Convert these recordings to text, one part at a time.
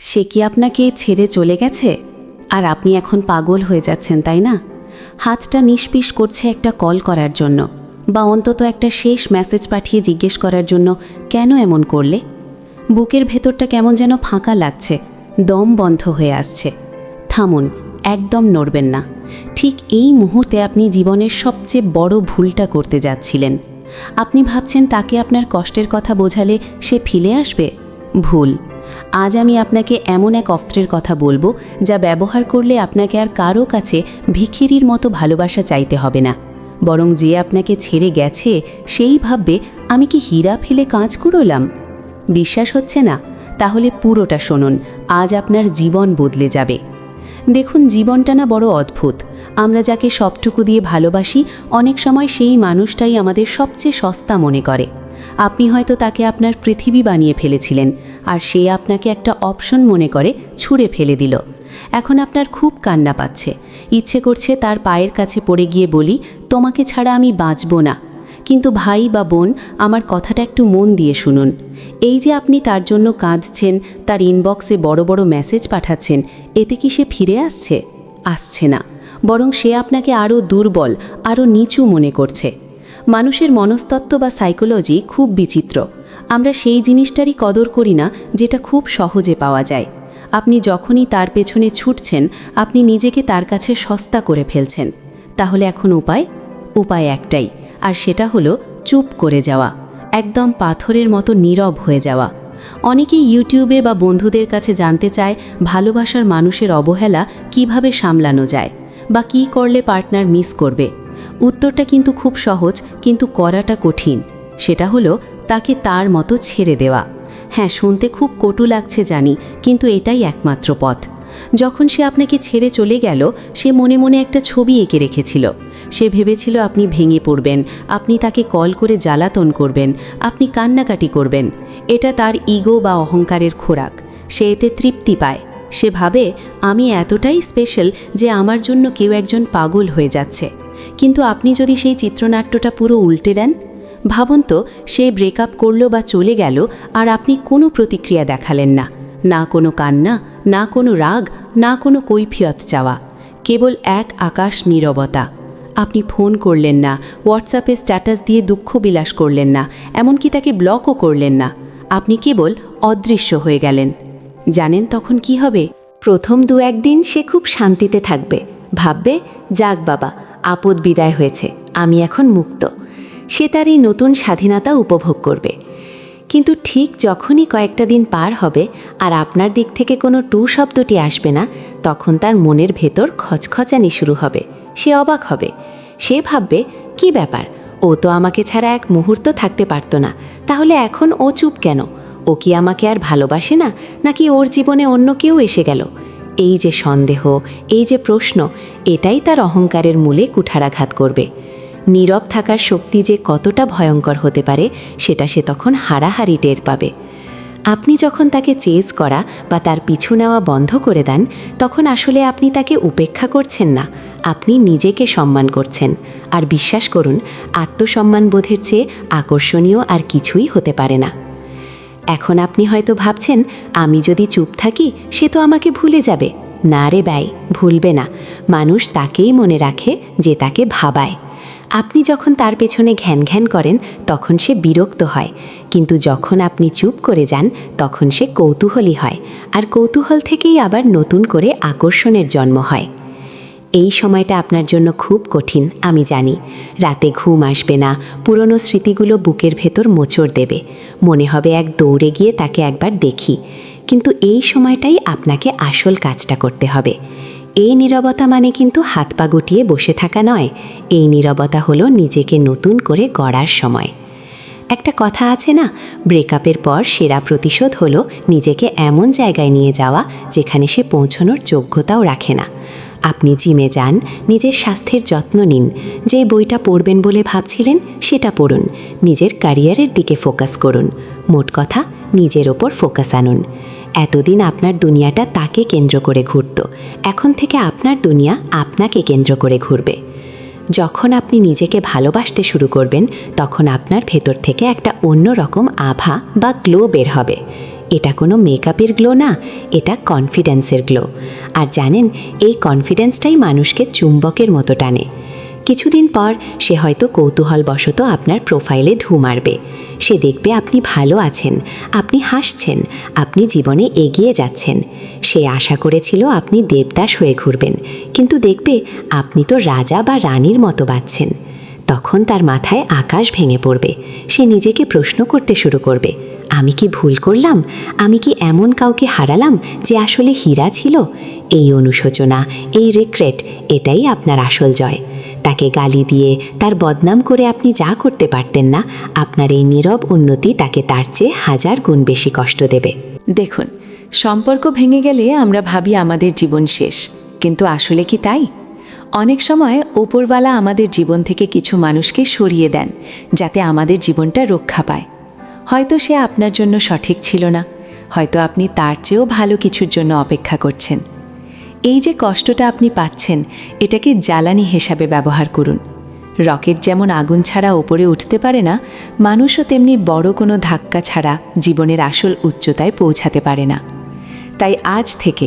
সে কি আপনাকে ছেড়ে চলে গেছে আর আপনি এখন পাগল হয়ে যাচ্ছেন, তাই না? হাতটা নিষ্পিস করছে একটা কল করার জন্য, বা অন্তত একটা শেষ মেসেজ পাঠিয়ে জিজ্ঞেস করার জন্য কেন এমন করলে। বুকের ভেতরটা কেমন যেন ফাঁকা লাগছে, দম বন্ধ হয়ে আসছে। থামুন, একদম নড়বেন না। ঠিক এই মুহূর্তে আপনি জীবনের সবচেয়ে বড় ভুলটা করতে যাচ্ছিলেন। আপনি ভাবছেন তাকে আপনার কষ্টের কথা বোঝালে সে ফিরে আসবে। ভুল। আজ আমি আপনাকে এমন এক অস্ত্রের কথা বলবো যা ব্যবহার করলে আপনাকে আর কারো কাছে ভিখিরির মতো ভালোবাসা চাইতে হবে না, বরং যে আপনাকে ছেড়ে গেছে সেই ভাববে, আমি কি হীরা ফেলে কাঁচ কুড়োলাম। বিশ্বাস হচ্ছে না? তাহলে পুরোটা শুনুন, আজ আপনার জীবন বদলে যাবে। দেখুন, জীবনটা না বড় অদ্ভুত। আমরা যাকে সবটুকু দিয়ে ভালোবাসি, অনেক সময় সেই মানুষটাই আমাদের সবচেয়ে সস্তা মনে করে। আপনি হয়তো তাকে আপনার পৃথিবী বানিয়ে ফেলেছিলেন, আর সে আপনাকে একটা অপশন মনে করে ছুঁড়ে ফেলে দিল। এখন আপনার খুব কান্না পাচ্ছে, ইচ্ছে করছে তার পায়ের কাছে পড়ে গিয়ে বলি, তোমাকে ছাড়া আমি বাঁচব না। কিন্তু ভাই বা বোন, আমার কথাটা একটু মন দিয়ে শুনুন। এই যে আপনি তার জন্য কাঁদছেন, তার ইনবক্সে বড় বড় মেসেজ পাঠাচ্ছেন, এতে কি সে ফিরে আসছে? আসছে না, বরং সে আপনাকে আরও দুর্বল, আরও নিচু মনে করছে। মানুষের মনস্তত্ত্ব বা সাইকোলজি খুব বিচিত্র। আমরা সেই জিনিসটারই কদর করি না যেটা খুব সহজে পাওয়া যায়। আপনি যখনই তার পেছনে ছুটছেন, আপনি নিজেকে তার কাছে সস্তা করে ফেলছেন। তাহলে এখন উপায় একটাই, আর সেটা হলো চুপ করে যাওয়া, একদম পাথরের মতো নীরব হয়ে যাওয়া। অনেকেই ইউটিউবে বা বন্ধুদের কাছে জানতে চায় ভালোবাসার মানুষের অবহেলা কিভাবে সামলানো যায়, বা কী করলে পার্টনার মিস করবে। উত্তরটা কিন্তু খুব সহজ, কিন্তু করাটা কঠিন। সেটা হলো তাকে তার মতো ছেড়ে দেওয়া। হ্যাঁ, শুনতে খুব কটু লাগছে জানি, কিন্তু এটাই একমাত্র পথ। যখন সে আপনাকে ছেড়ে চলে গেল, সে মনে মনে একটা ছবি এঁকে রেখেছিল। সে ভেবেছিল আপনি ভেঙে পড়বেন, আপনি তাকে কল করে জ্বালাতন করবেন, আপনি কান্নাকাটি করবেন। এটা তার ইগো বা অহংকারের খোরাক। সে এতে তৃপ্তি পায়। সে ভাবে, আমি এতটাই স্পেশাল যে আমার জন্য কেউ একজন পাগল হয়ে যাচ্ছে। কিন্তু আপনি যদি সেই চিত্রনাট্যটা পুরো উল্টে দেন, ভাবুন তো, সে ব্রেকআপ করলো বা চলে গেল, আর আপনি কোনো প্রতিক্রিয়া দেখালেন না। না কোনো কান্না, না কোনো রাগ, না কোনো কৈফিয়ত চাওয়া, কেবল এক আকাশ নীরবতা। আপনি ফোন করলেন না, হোয়াটসঅ্যাপে স্ট্যাটাস দিয়ে দুঃখ বিলাস করলেন না, এমনকি তাকে ব্লকও করলেন না। আপনি কেবল অদৃশ্য হয়ে গেলেন। জানেন তখন কি হবে? প্রথম 2-1 দিন সে খুব শান্তিতে থাকবে, ভাববে, যাক বাবা, আপদ বিদায় হয়েছে, আমি এখন মুক্ত। সে তার এই নতুন স্বাধীনতা উপভোগ করবে। কিন্তু ঠিক যখনই কয়েকটা দিন পার হবে আর আপনার দিক থেকে কোনো টু শব্দটি আসবে না, তখন তার মনের ভেতর খচখচানি শুরু হবে। সে অবাক হবে। সে ভাববে, কি ব্যাপার, ও তো আমাকে ছাড়া এক মুহূর্ত থাকতে পারত না, তাহলে এখন ও চুপ কেন? ও কি আমাকে আর ভালোবাসে না, নাকি ওর জীবনে অন্য কেউ এসে গেল? এই যে সন্দেহ, এই যে প্রশ্ন, এটাই তার অহংকারের মূলে কুঠারাঘাত করবে। নীরব থাকার শক্তি যে কতটা ভয়ঙ্কর হতে পারে, সেটা সে তখন হারাহারি টের পাবে। আপনি যখন তাকে চেজ করা বা তার পিছু নেওয়া বন্ধ করে দেন, তখন আসলে আপনি তাকে উপেক্ষা করছেন না, আপনি নিজেকে সম্মান করছেন। আর বিশ্বাস করুন, আত্মসম্মানবোধের চেয়ে আকর্ষণীয় আর কিছুই হতে পারে না। এখন আপনি হয়তো ভাবছেন, আমি যদি চুপ থাকি সে তো আমাকে ভুলে যাবে। না রে ভাই, ভুলবে না। মানুষ তাকেই মনে রাখে যে তাকে ভাবায়। আপনি যখন তার পেছনে ঘ্যান ঘ্যান করেন, তখন সে বিরক্ত হয়, কিন্তু যখন আপনি চুপ করে যান, তখন সে কৌতূহলী হয়, আর কৌতূহল থেকেই আবার নতুন করে আকর্ষণের জন্ম হয়। এই সময়টা আপনার জন্য খুব কঠিন, আমি জানি। রাতে ঘুম আসবে না, পুরনো স্মৃতিগুলো বুকের ভেতর মোচড় দেবে, মনে হবে এক দৌড়ে গিয়ে তাকে একবার দেখি। কিন্তু এই সময়টাই আপনাকে আসল কাজটা করতে হবে। এই নীরবতা মানে কিন্তু হাত পা গুটিয়ে বসে থাকা নয়। এই নীরবতা হলো নিজেকে নতুন করে গড়ার সময়। একটা কথা আছে না, ব্রেকআপের পর সেরা প্রতিশোধ হলো নিজেকে এমন জায়গায় নিয়ে যাওয়া যেখানে সে পৌঁছানোর যোগ্যতাও রাখে না। আপনি জিমে যান, নিজের স্বাস্থ্যের যত্ন নিন, যে বইটা পড়বেন বলে ভাবছিলেন সেটা পড়ুন, নিজের ক্যারিয়ারের দিকে ফোকাস করুন। মোট কথা, নিজের ওপর ফোকাস আনুন। এতদিন আপনার দুনিয়াটা তাকে কেন্দ্র করে ঘুরত, এখন থেকে আপনার দুনিয়া আপনাকে কেন্দ্র করে ঘুরবে। যখন আপনি নিজেকে ভালোবাসতে শুরু করবেন, তখন আপনার ভেতর থেকে একটা অন্যরকম আভা বা গ্লো বের হবে। এটা কোনো মেকআপের গ্লো না, এটা কনফিডেন্সের গ্লো। আর জানেন, এই কনফিডেন্সটাই মানুষকে চুম্বকের মতো টানে। কিছুদিন পর সে হয়তো কৌতূহলবশত আপনার প্রোফাইলে ঢু মারবে। সে দেখবে আপনি ভালো আছেন, আপনি হাসছেন, আপনি জীবনে এগিয়ে যাচ্ছেন। সে আশা করেছিল আপনি দেবদাস হয়ে ঘুরবেন, কিন্তু দেখবে আপনি তো রাজা বা রানীর মতো বাঁচছেন। তখন তার মাথায় আকাশ ভেঙে পড়বে। সে নিজেকে প্রশ্ন করতে শুরু করবে, আমি কি ভুল করলাম? আমি কি এমন কাউকে হারালাম যে আসলে হীরা ছিল? এই অনুশোচনা, এই রিগ্রেট, এটাই আপনার আসল জয়। তাকে গালি দিয়ে, তার বদনাম করে আপনি যা করতে পারতেন না, আপনার এই নীরব উন্নতি তাকে তার চেয়ে 1000 গুণ বেশি কষ্ট দেবে। দেখুন, সম্পর্ক ভেঙে গেলে আমরা ভাবি আমাদের জীবন শেষ, কিন্তু আসলে কি তাই? অনেক সময় ওপরওয়ালা আমাদের জীবন থেকে কিছু মানুষকে সরিয়ে দেন, যাতে আমাদের জীবনটা রক্ষা পায়। হয়তো সে আপনার জন্য সঠিক ছিল না, হয়তো আপনি তার চেয়েও ভালো কিছুর জন্য অপেক্ষা করছেন। এই যে কষ্টটা আপনি পাচ্ছেন, এটাকে জ্বালানি হিসাবে ব্যবহার করুন। রকেট যেমন আগুন ছাড়া ওপরে উঠতে পারে না, মানুষও তেমনি বড় কোনো ধাক্কা ছাড়া জীবনের আসল উচ্চতায় পৌঁছাতে পারে না। তাই আজ থেকে,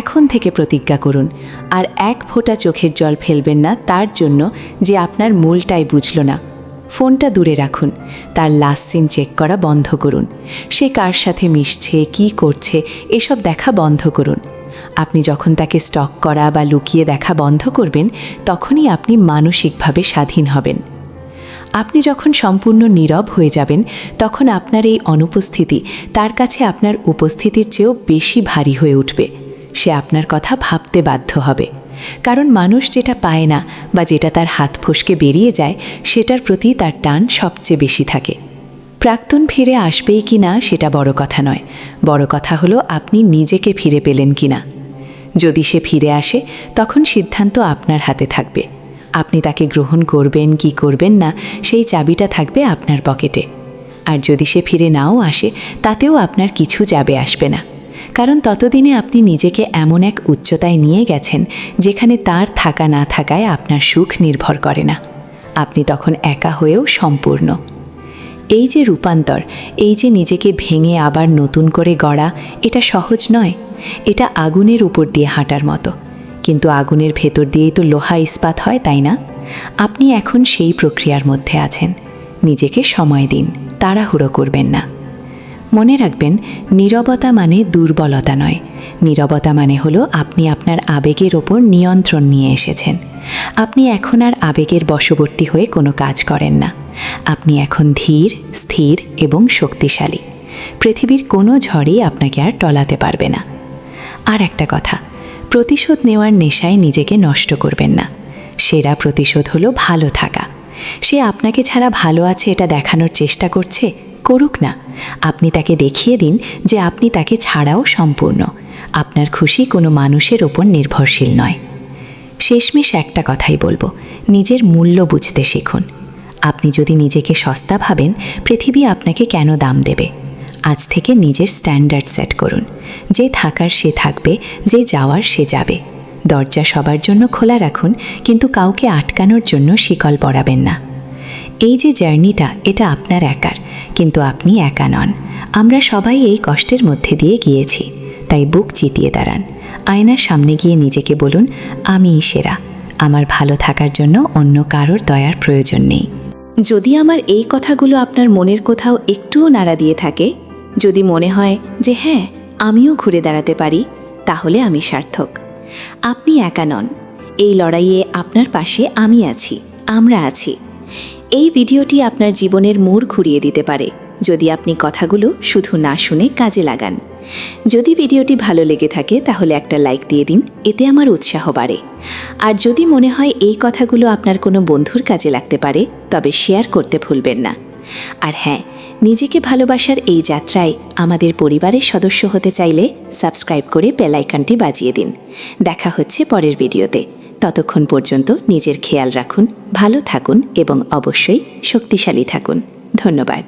এখন থেকে প্রতিজ্ঞা করুন, আর এক ফোঁটা চোখের জল ফেলবেন না তার জন্য যে আপনার মূলটাই বুঝল না। ফোনটা দূরে রাখুন, তার লাস্ট সিন চেক করা বন্ধ করুন। সে কার সাথে মিশছে, কি করছে, এসব দেখা বন্ধ করুন। আপনি যখন তাকে স্টক করা বা লুকিয়ে দেখা বন্ধ করবেন, তখনই আপনি মানসিকভাবে স্বাধীন হবেন। আপনি যখন সম্পূর্ণ নীরব হয়ে যাবেন, তখন আপনার এই অনুপস্থিতি তার কাছে আপনার উপস্থিতির চেয়েও বেশি ভারী হয়ে উঠবে। সে আপনার কথা ভাবতে বাধ্য হবে, কারণ মানুষ যেটা পায় না বা যেটা তার হাত ফসকে বেরিয়ে যায়, সেটার প্রতি তার টান সবচেয়ে বেশি থাকে। প্রাক্তন ফিরে আসবেই কি না সেটা বড় কথা নয়, বড় কথা হলো আপনি নিজেকে ফিরে পেলেন কি না। যদি সে ফিরে আসে, তখন সিদ্ধান্ত আপনার হাতে থাকবে। আপনি তাকে গ্রহণ করবেন কি করবেন না, সেই চাবিটা থাকবে আপনার পকেটে। আর যদি সে ফিরে নাও আসে, তাতেও আপনার কিছু যাবে আসবে না, কারণ ততদিনে আপনি নিজেকে এমন এক উচ্চতায় নিয়ে গেছেন যেখানে তার থাকা না থাকায় আপনার সুখ নির্ভর করে না। আপনি তখন একা হয়েও সম্পূর্ণ। এই যে রূপান্তর, এই যে নিজেকে ভেঙে আবার নতুন করে গড়া, এটা সহজ নয়। এটা আগুনের উপর দিয়ে হাঁটার মতো, কিন্তু আগুনের ভেতর দিয়েই তো লোহা ইস্পাত হয়, তাই না? আপনি এখন সেই প্রক্রিয়ার মধ্যে আছেন। নিজেকে সময় দিন, তাড়াহুড়ো করবেন না। মনে রাখবেন, নীরবতা মানে দুর্বলতা নয়। নীরবতা মানে হলো আপনি আপনার আবেগের ওপর নিয়ন্ত্রণ নিয়ে এসেছেন। আপনি এখন আর আবেগের বশবর্তী হয়ে কোনো কাজ করেন না। আপনি এখন ধীর, স্থির এবং শক্তিশালী। পৃথিবীর কোনো ঝড়ই আপনাকে আর টলাতে পারবে না। আর একটা কথা, প্রতিশোধ নেওয়ার নেশায় নিজেকে নষ্ট করবেন না। সেরা প্রতিশোধ হলো ভালো থাকা। সে আপনাকে ছাড়া ভালো আছে এটা দেখানোর চেষ্টা করছে, করুক না। আপনি তাকে দেখিয়ে দিন যে আপনি তাকে ছাড়াও সম্পূর্ণ। আপনার খুশি কোনো মানুষের ওপর নির্ভরশীল নয়। শেষমেশ একটা কথাই বলবো, নিজের মূল্য বুঝতে শিখুন। আপনি যদি নিজেকে সস্তা ভাবেন, পৃথিবী আপনাকে কেন দাম দেবে? আজ থেকে নিজের স্ট্যান্ডার্ড সেট করুন। যে থাকার সে থাকবে, যে যাওয়ার সে যাবে। দরজা সবার জন্য খোলা রাখুন, কিন্তু কাউকে আটকানোর জন্য শিকল পরাবেন না। এই যে জার্নিটা, এটা আপনার একার, কিন্তু আপনি একা নন। আমরা সবাই এই কষ্টের মধ্যে দিয়ে গিয়েছি, তাই বুক চিতিয়ে দাঁড়ান। আয়নার সামনে গিয়ে নিজেকে বলুন, আমিই সেরা। আমার ভালো থাকার জন্য অন্য কারোর দয়ার প্রয়োজন নেই। যদি আমার এই কথাগুলো আপনার মনের কোথাও একটুও নাড়া দিয়ে থাকে, যদি মনে হয় যে হ্যাঁ, আমিও ঘুরে দাঁড়াতে পারি, তাহলে আমি সার্থক। আপনি একা নন। এই লড়াইয়ে আপনার পাশে আমি আছি, আমরা আছি। এই ভিডিওটি আপনার জীবনের মোড় ঘুরিয়ে দিতে পারে, যদি আপনি কথাগুলো শুধু না শুনে কাজে লাগান। যদি ভিডিওটি ভালো লেগে থাকে, তাহলে একটা লাইক দিয়ে দিন, এতে আমার উৎসাহ বাড়ে। আর যদি মনে হয় এই কথাগুলো আপনার কোনো বন্ধুর কাজে লাগতে পারে, তবে শেয়ার করতে ভুলবেন না। আর হ্যাঁ, নিজেকে ভালোবাসার এই যাত্রায় আমাদের পরিবারের সদস্য হতে চাইলে সাবস্ক্রাইব করে বেল আইকনটি বাজিয়ে দিন। দেখা হচ্ছে পরের ভিডিওতে। ততক্ষণ পর্যন্ত নিজের খেয়াল রাখুন, ভালো থাকুন এবং অবশ্যই শক্তিশালী থাকুন। ধন্যবাদ।